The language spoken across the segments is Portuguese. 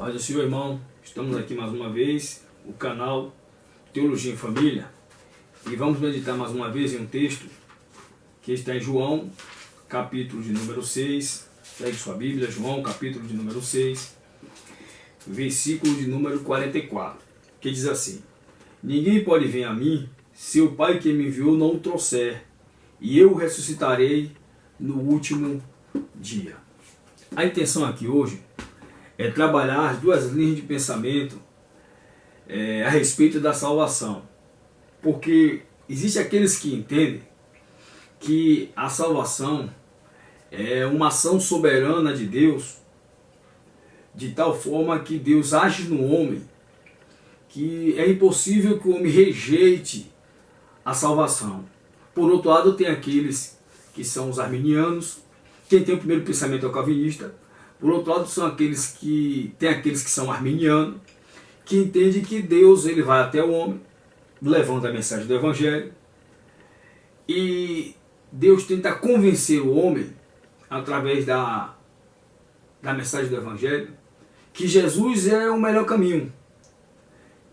Paz do Senhor, irmão. Estamos aqui mais uma vez, o canal Teologia em Família, e vamos meditar mais uma vez em um texto que está em João, capítulo de número 6. Pegue sua Bíblia, João, capítulo de número 6, versículo de número 44, que diz assim: Ninguém pode vir a mim se o Pai que me enviou não o trouxer, e eu o ressuscitarei no último dia. A intenção aqui hoje é trabalhar as duas linhas de pensamento a respeito da salvação. Porque existem aqueles que entendem que a salvação é uma ação soberana de Deus, de tal forma que Deus age no homem, que é impossível que o homem rejeite a salvação. Por outro lado, tem aqueles que são os arminianos. Quem tem o primeiro pensamento é o calvinista. Por outro lado, são aqueles que são arminianos, que entendem que Deus ele vai até o homem, levando a mensagem do Evangelho, e Deus tenta convencer o homem, através da mensagem do Evangelho, que Jesus é o melhor caminho.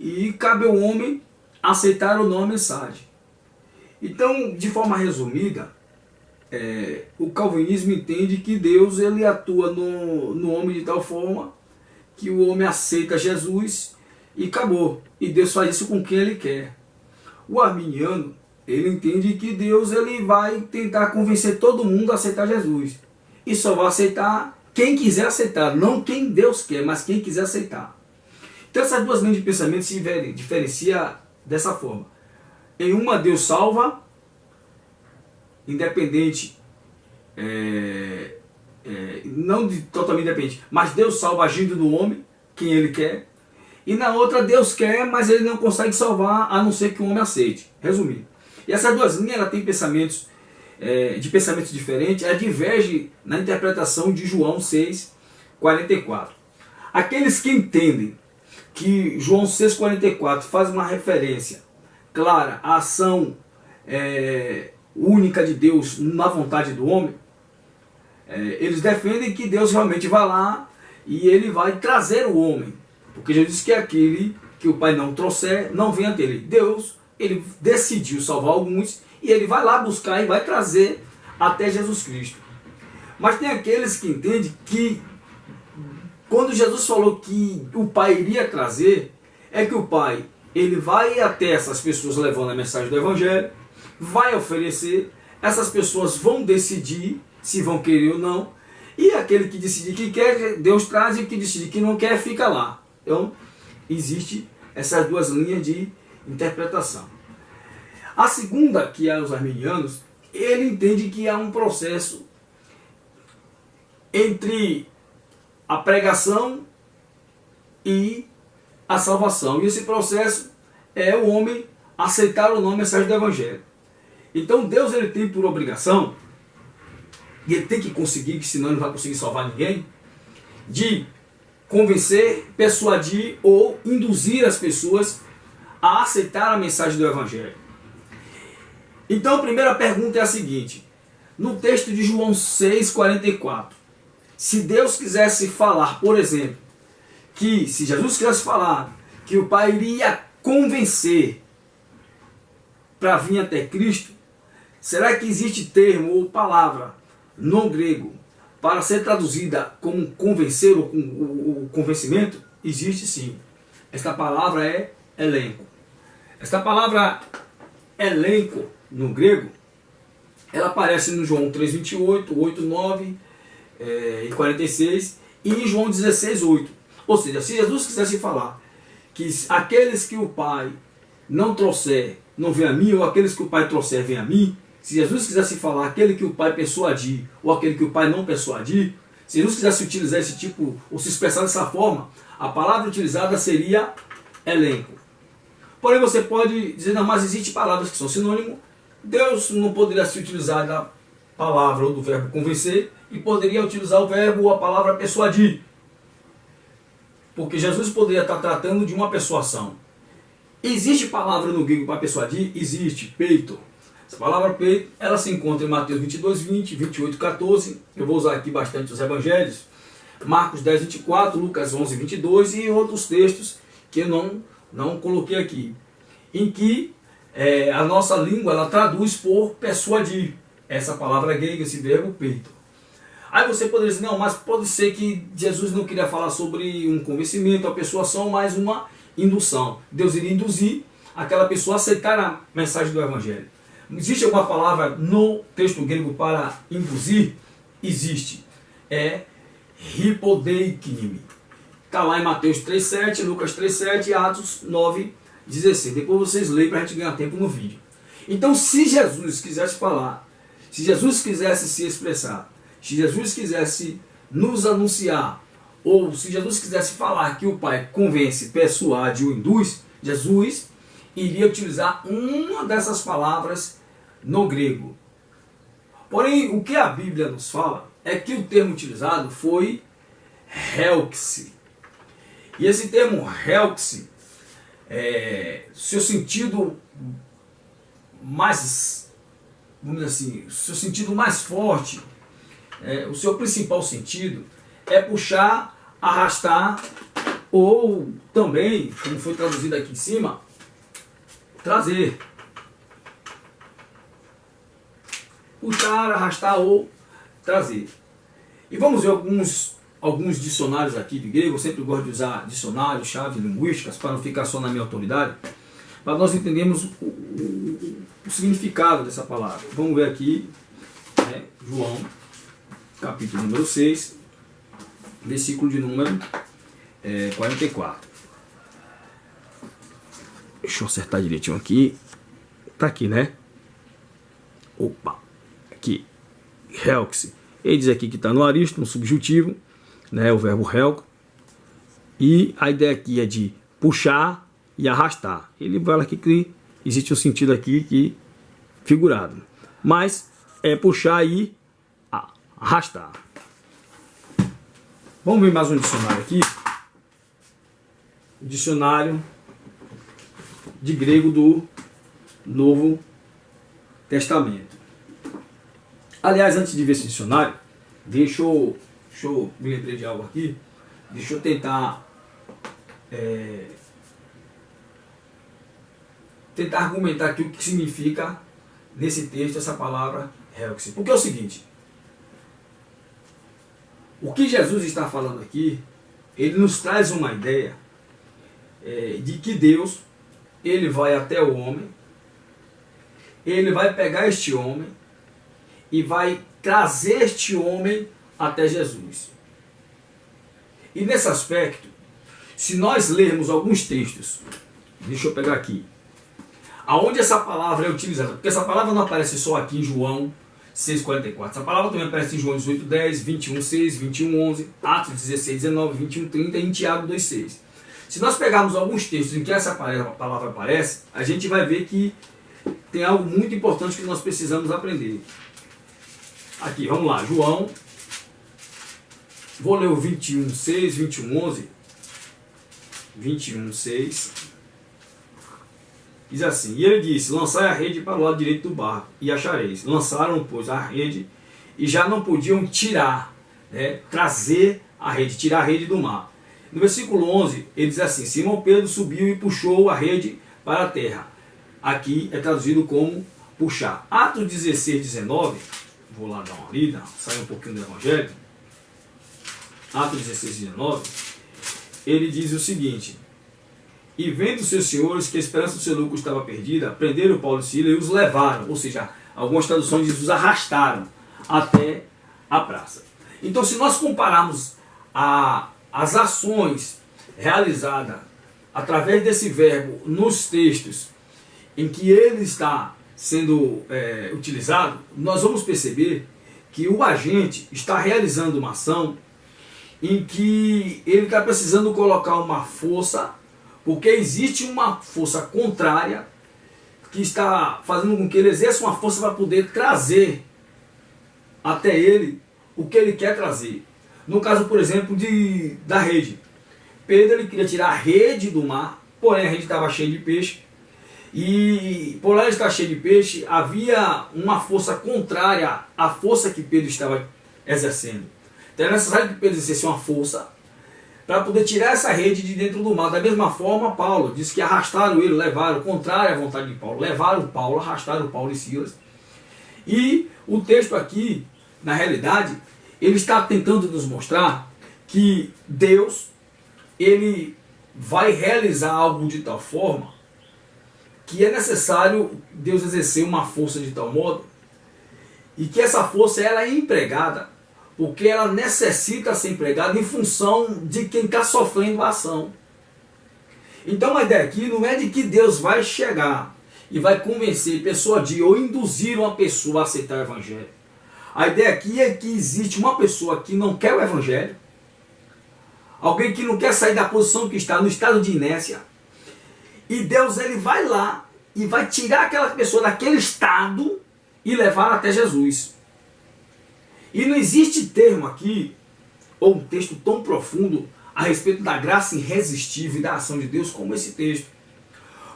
E cabe ao homem aceitar ou não a mensagem. Então, de forma resumida, o calvinismo entende que Deus ele atua no homem de tal forma que o homem aceita Jesus e acabou. E Deus faz isso com quem ele quer. O arminiano, ele entende que Deus ele vai tentar convencer todo mundo a aceitar Jesus. E só vai aceitar quem quiser aceitar, não quem Deus quer, mas quem quiser aceitar. Então essas duas linhas de pensamento se diferenciam dessa forma. Em uma, Deus salva, independente, não totalmente independente, mas Deus salva agindo no homem, quem ele quer. E na outra, Deus quer, mas ele não consegue salvar, a não ser que o homem aceite. Resumindo. E essas duas linhas ela tem pensamentos diferentes, ela diverge na interpretação de João 6,44. Aqueles que entendem que João 6,44 faz uma referência clara à ação única de Deus na vontade do homem, eles defendem que Deus realmente vai lá e ele vai trazer o homem, porque Jesus disse que aquele que o Pai não trouxer, não venha dele. Deus, ele decidiu salvar alguns e ele vai lá buscar e vai trazer até Jesus Cristo. Mas tem aqueles que entendem que quando Jesus falou que o Pai iria trazer, é que o Pai ele vai até essas pessoas levando a mensagem do Evangelho, vai oferecer, essas pessoas vão decidir se vão querer ou não, e aquele que decidir que quer, Deus traz, e o que decidir que não quer, fica lá. Então, existe essas duas linhas de interpretação. A segunda, que é os arminianos, ele entende que há um processo entre a pregação e a salvação. E esse processo é o homem aceitar ou não a mensagem do Evangelho. Então Deus ele tem por obrigação, e ele tem que conseguir, que senão ele não vai conseguir salvar ninguém, de convencer, persuadir ou induzir as pessoas a aceitar a mensagem do Evangelho. Então a primeira pergunta é a seguinte: no texto de João 6,44, se Deus quisesse falar, por exemplo, que se Jesus quisesse falar que o Pai iria convencer para vir até Cristo, será que existe termo ou palavra no grego para ser traduzida como convencer ou o convencimento? Existe sim. Esta palavra é elenco. Esta palavra elenco no grego, ela aparece no João 3,28, 8,9 e 46 e em João 16,8. Ou seja, se Jesus quisesse falar que aqueles que o Pai não trouxer, não vem a mim, ou aqueles que o Pai trouxer, vem a mim, se Jesus quisesse falar aquele que o Pai persuadir, ou aquele que o Pai não persuadir, se Jesus quisesse utilizar esse tipo, ou se expressar dessa forma, a palavra utilizada seria elenco. Porém, você pode dizer, não, mas existem palavras que são sinônimo. Deus não poderia se utilizar da palavra ou do verbo convencer, e poderia utilizar o verbo ou a palavra persuadir. Porque Jesus poderia estar tratando de uma persuasão. Existe palavra no grego para persuadir? Existe, peito. Essa palavra peito, ela se encontra em Mateus 22:20, 28:14. Eu vou usar aqui bastante os evangelhos. Marcos 10, 24, Lucas 11, 22 e outros textos que eu não coloquei aqui, em que a nossa língua ela traduz por persuadir, essa palavra grega, esse verbo peito. Aí você poderia dizer, não, mas pode ser que Jesus não queria falar sobre um convencimento, a persuasão, mas uma indução. Deus iria induzir aquela pessoa a aceitar a mensagem do Evangelho. Existe alguma palavra no texto grego para induzir? Existe. É hipodeiknime. Está lá em Mateus 3,7, Lucas 3,7 e Atos 9,16. Depois vocês leem para a gente ganhar tempo no vídeo. Então, se Jesus quisesse falar, se Jesus quisesse se expressar, se Jesus quisesse nos anunciar, ou se Jesus quisesse falar que o Pai convence, persuade ou induz, Jesus iria utilizar uma dessas palavras no grego. Porém, o que a Bíblia nos fala é que o termo utilizado foi helxe. E esse termo helxe, seu sentido mais, vamos dizer assim, seu sentido mais forte, o seu principal sentido é puxar, arrastar, ou também, como foi traduzido aqui em cima, trazer. Puxar, arrastar ou trazer. E vamos ver alguns dicionários aqui de grego. Eu sempre gosto de usar dicionários, chaves linguísticas, para não ficar só na minha autoridade, para nós entendermos o significado dessa palavra. Vamos ver aqui, João, capítulo número 6, versículo de número 44. Deixa eu acertar direitinho aqui. Tá aqui, né? Opa! Aqui. Helxe. Ele diz aqui que está no arísto, no subjuntivo, né? O verbo helco. E a ideia aqui é de puxar e arrastar. Ele fala aqui que existe um sentido aqui que figurado. Mas é puxar e arrastar. Vamos ver mais um dicionário aqui. O dicionário de grego do Novo Testamento. Aliás, antes de ver esse dicionário, deixa eu me lembrei de algo aqui. Deixa eu tentar argumentar aqui o que significa nesse texto essa palavra helxe. Porque é o seguinte, o que Jesus está falando aqui, ele nos traz uma ideia de que Deus, ele vai até o homem, ele vai pegar este homem e vai trazer este homem até Jesus. E nesse aspecto, se nós lermos alguns textos, deixa eu pegar aqui, aonde essa palavra é utilizada, porque essa palavra não aparece só aqui em João 6,44, essa palavra também aparece em João 18,10, 21,6, 21,11, Atos 16,19, 21,30 e em Tiago 2,6. Se nós pegarmos alguns textos em que essa palavra aparece, a gente vai ver que tem algo muito importante que nós precisamos aprender. Aqui, vamos lá, João, vou ler o 21,6, 21,11, 21,6, diz assim, e ele disse, lançai a rede para o lado direito do barco, e achareis. Lançaram, pois, a rede, e já não podiam tirar, trazer a rede, tirar a rede do mar. No versículo 11, ele diz assim, Simão Pedro subiu e puxou a rede para a terra. Aqui é traduzido como puxar. Atos 16, 19, vou lá dar uma lida, sair um pouquinho do Evangelho. Atos 16, 19, ele diz o seguinte, e vendo seus senhores que a esperança do seu lucro estava perdida, prenderam Paulo e Silas e os levaram, ou seja, algumas traduções dizem, os arrastaram até a praça. Então, se nós compararmos as ações realizadas através desse verbo nos textos em que ele está sendo utilizado, nós vamos perceber que o agente está realizando uma ação em que ele está precisando colocar uma força, porque existe uma força contrária que está fazendo com que ele exerça uma força para poder trazer até ele o que ele quer trazer. No caso, por exemplo, da rede. Pedro ele queria tirar a rede do mar, porém a rede estava cheia de peixe. E por lá estar cheio de peixe, havia uma força contrária à força que Pedro estava exercendo. Então é necessário que Pedro exercesse uma força para poder tirar essa rede de dentro do mar. Da mesma forma, Paulo diz que arrastaram ele, levaram, contrário à vontade de Paulo, levaram Paulo, arrastaram Paulo e Silas. E o texto aqui, na realidade, ele está tentando nos mostrar que Deus, ele vai realizar algo de tal forma que é necessário Deus exercer uma força de tal modo e que essa força ela é empregada porque ela necessita ser empregada em função de quem está sofrendo a ação. Então a ideia aqui não é de que Deus vai chegar e vai convencer, persuadir ou induzir uma pessoa a aceitar o Evangelho. A ideia aqui é que existe uma pessoa que não quer o Evangelho, alguém que não quer sair da posição que está, no estado de inércia, e Deus ele vai lá e vai tirar aquela pessoa daquele estado e levar até Jesus. E não existe termo aqui, ou um texto tão profundo a respeito da graça irresistível e da ação de Deus como esse texto.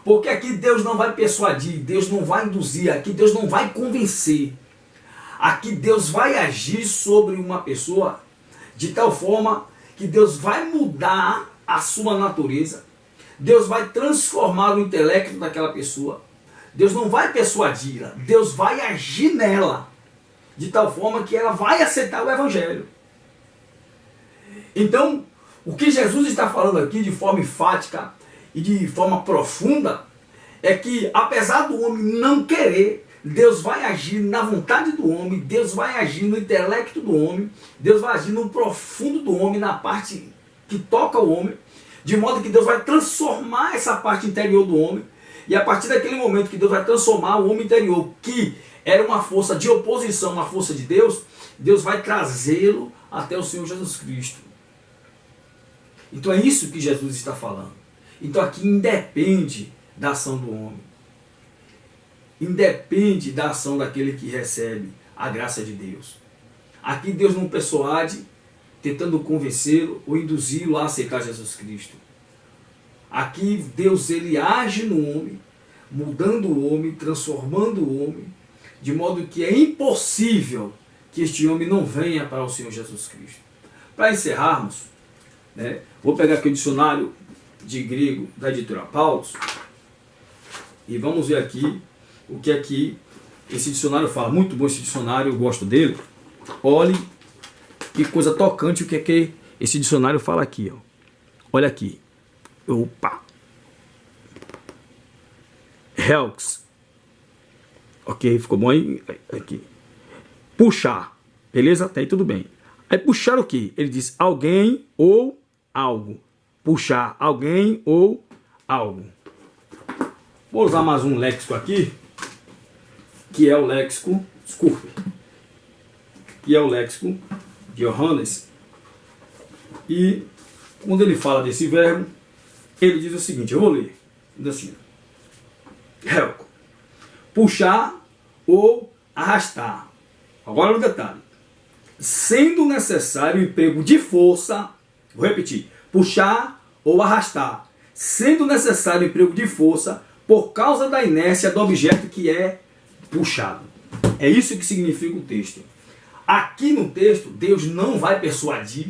Porque aqui Deus não vai persuadir, Deus não vai induzir, aqui Deus não vai convencer. Aqui Deus vai agir sobre uma pessoa de tal forma que Deus vai mudar a sua natureza. Deus vai transformar o intelecto daquela pessoa. Deus não vai persuadi-la, Deus vai agir nela de tal forma que ela vai aceitar o Evangelho. Então, o que Jesus está falando aqui de forma enfática e de forma profunda é que, apesar do homem não querer, Deus vai agir na vontade do homem, Deus vai agir no intelecto do homem, Deus vai agir no profundo do homem, na parte que toca o homem, de modo que Deus vai transformar essa parte interior do homem, e a partir daquele momento que Deus vai transformar o homem interior, que era uma força de oposição à força de Deus, Deus vai trazê-lo até o Senhor Jesus Cristo. Então é isso que Jesus está falando. Então aqui independe da ação do homem. Independe da ação daquele que recebe a graça de Deus. Aqui Deus não persuade, tentando convencê-lo ou induzi-lo a aceitar Jesus Cristo. Aqui Deus ele age no homem, mudando o homem, transformando o homem, de modo que é impossível que este homem não venha para o Senhor Jesus Cristo. Para encerrarmos, vou pegar aqui o dicionário de grego da editora Paulus e vamos ver aqui o que aqui esse dicionário fala. Muito bom esse dicionário, eu gosto dele. Olhe que coisa tocante o que é que esse dicionário fala aqui. Ó. Olha aqui. Opa! Helks. Ok, ficou bom aí? Aqui. Puxar. Beleza? Até aí tudo bem. Aí puxar o quê? Ele diz alguém ou algo. Puxar alguém ou algo. Vou usar mais um léxico aqui, que é o léxico, desculpe, que é o léxico de Johannes. E quando ele fala desse verbo, ele diz o seguinte, eu vou ler, diz assim, helco, puxar ou arrastar. Agora o detalhe, sendo necessário o emprego de força, vou repetir, puxar ou arrastar, sendo necessário o emprego de força por causa da inércia do objeto que é puxado. É isso que significa o texto. Aqui no texto, Deus não vai persuadir,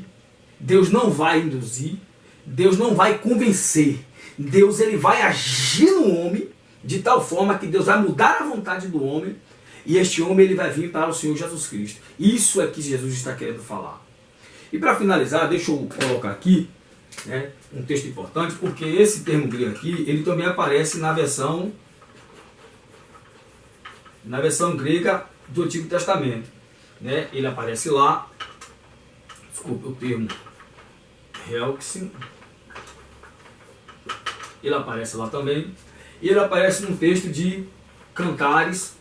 Deus não vai induzir, Deus não vai convencer. Deus ele vai agir no homem de tal forma que Deus vai mudar a vontade do homem e este homem ele vai vir para o Senhor Jesus Cristo. Isso é que Jesus está querendo falar. E para finalizar, deixa eu colocar aqui um texto importante, porque esse termo grego aqui, ele também aparece na versão grega do Antigo Testamento. Ele aparece lá, desculpa o termo helxin, ele aparece lá também, e ele aparece no texto de Cantares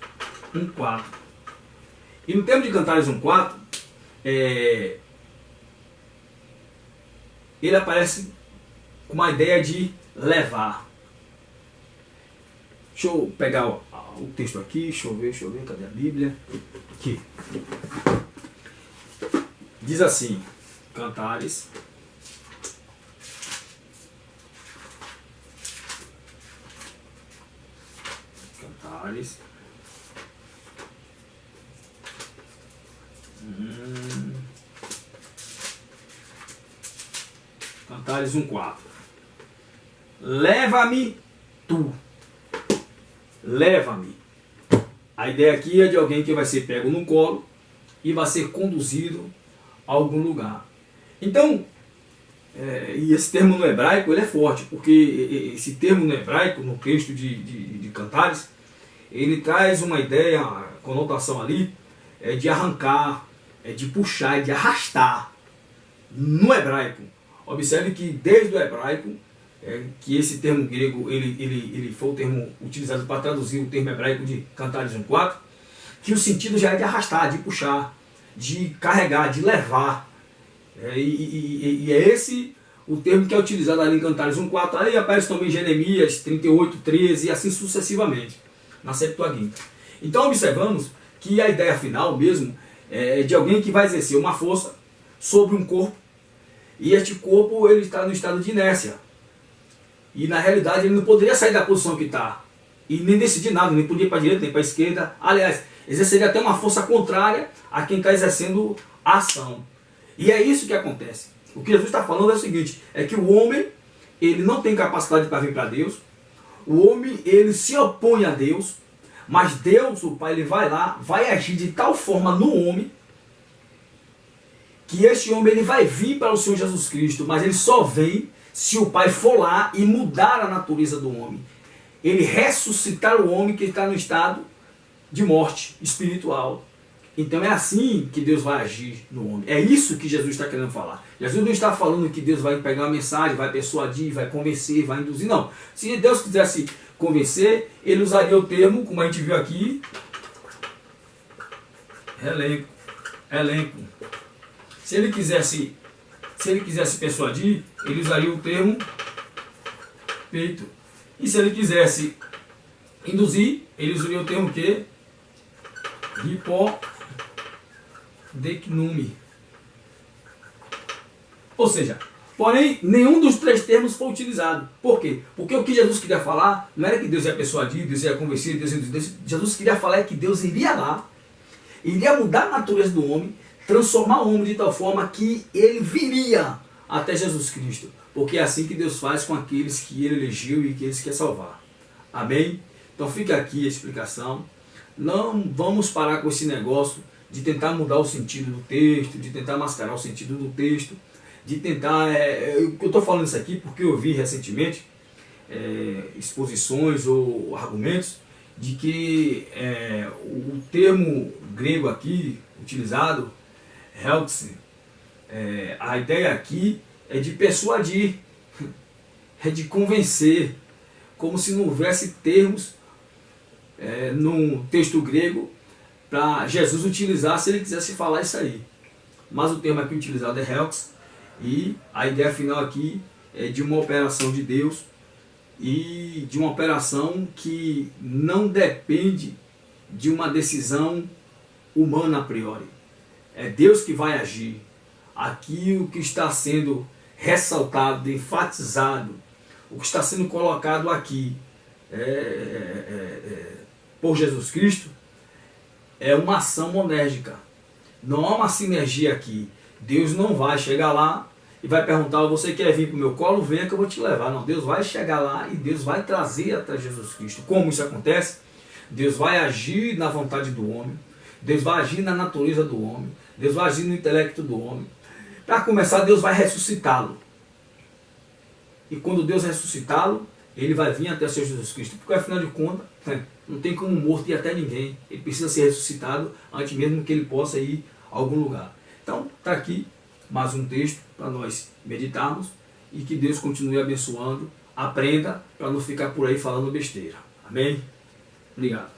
1:4. E no termo de Cantares 1:4, ele aparece com uma ideia de levar. Deixa eu pegar o texto aqui, deixa eu ver, cadê a Bíblia? Aqui. Diz assim, Cantares. Cantares. Cantares 1:4. Leva-me tu. Leva-me. A ideia aqui é de alguém que vai ser pego no colo e vai ser conduzido a algum lugar. Então, e esse termo no hebraico ele é forte, porque esse termo no hebraico, no texto de Cantares, ele traz uma ideia, a conotação ali, de arrancar, de puxar, de arrastar. No hebraico, observe que desde o hebraico, que esse termo grego ele foi o termo utilizado para traduzir o termo hebraico de Cantares 1:4, que o sentido já é de arrastar, de puxar, de carregar, de levar. E é esse o termo que é utilizado ali em Cantares 1:4. Aí aparece também Jeremias 38:13 e assim sucessivamente, na Septuaginta. Então observamos que a ideia final mesmo é de alguém que vai exercer uma força sobre um corpo, e este corpo ele está no estado de inércia. E na realidade ele não poderia sair da posição que está, e nem decidir nada, nem podia ir para a direita, nem para a esquerda. Aliás, exerceria até uma força contrária a quem está exercendo a ação. E é isso que acontece. O que Jesus está falando é o seguinte, é que o homem ele não tem capacidade para vir para Deus, o homem ele se opõe a Deus, mas Deus, o Pai, ele vai lá, vai agir de tal forma no homem, que este homem ele vai vir para o Senhor Jesus Cristo, mas ele só vem se o Pai for lá e mudar a natureza do homem. Ele ressuscitar o homem que está no estado de morte espiritual. Então é assim que Deus vai agir no homem. É isso que Jesus está querendo falar. Jesus não está falando que Deus vai pegar uma mensagem, vai persuadir, vai convencer, vai induzir. Não. Se Deus quisesse convencer, ele usaria o termo, como a gente viu aqui, elenco. Se ele quisesse persuadir, ele usaria o termo peito. E se ele quisesse induzir, ele usaria o termo que? Hipodecnume. Ou seja, porém, nenhum dos três termos foi utilizado. Por quê? Porque o que Jesus queria falar não era que Deus ia persuadir, Deus ia convencer, Jesus queria falar que Deus iria lá, iria mudar a natureza do homem, transformar o homem de tal forma que ele viria até Jesus Cristo. Porque é assim que Deus faz com aqueles que ele elegeu e que ele quer salvar. Amém? Então fica aqui a explicação. Não vamos parar com esse negócio de tentar mudar o sentido do texto, de tentar mascarar o sentido do texto, de tentar... eu estou falando isso aqui porque eu vi recentemente exposições ou argumentos de que o termo grego aqui utilizado, helpse, a ideia aqui é de persuadir, é de convencer, como se não houvesse termos no texto grego para Jesus utilizar se ele quisesse falar isso aí. Mas o termo aqui utilizado é helps, e a ideia final aqui é de uma operação de Deus e de uma operação que não depende de uma decisão humana a priori. É Deus que vai agir. Aqui o que está sendo ressaltado, enfatizado, o que está sendo colocado aqui por Jesus Cristo é uma ação monérgica. Não há uma sinergia aqui. Deus não vai chegar lá e vai perguntar: você quer vir para o meu colo? Venha que eu vou te levar. Não, Deus vai chegar lá e Deus vai trazer até Jesus Cristo. Como isso acontece? Deus vai agir na vontade do homem, Deus vai agir na natureza do homem, Deus vai agir no intelecto do homem. Para começar, Deus vai ressuscitá-lo. E quando Deus ressuscitá-lo, ele vai vir até o Senhor Jesus Cristo. Porque afinal de contas, não tem como morto ir até ninguém. Ele precisa ser ressuscitado antes mesmo que ele possa ir a algum lugar. Então, está aqui mais um texto para nós meditarmos e que Deus continue abençoando. Aprenda para não ficar por aí falando besteira. Amém? Obrigado.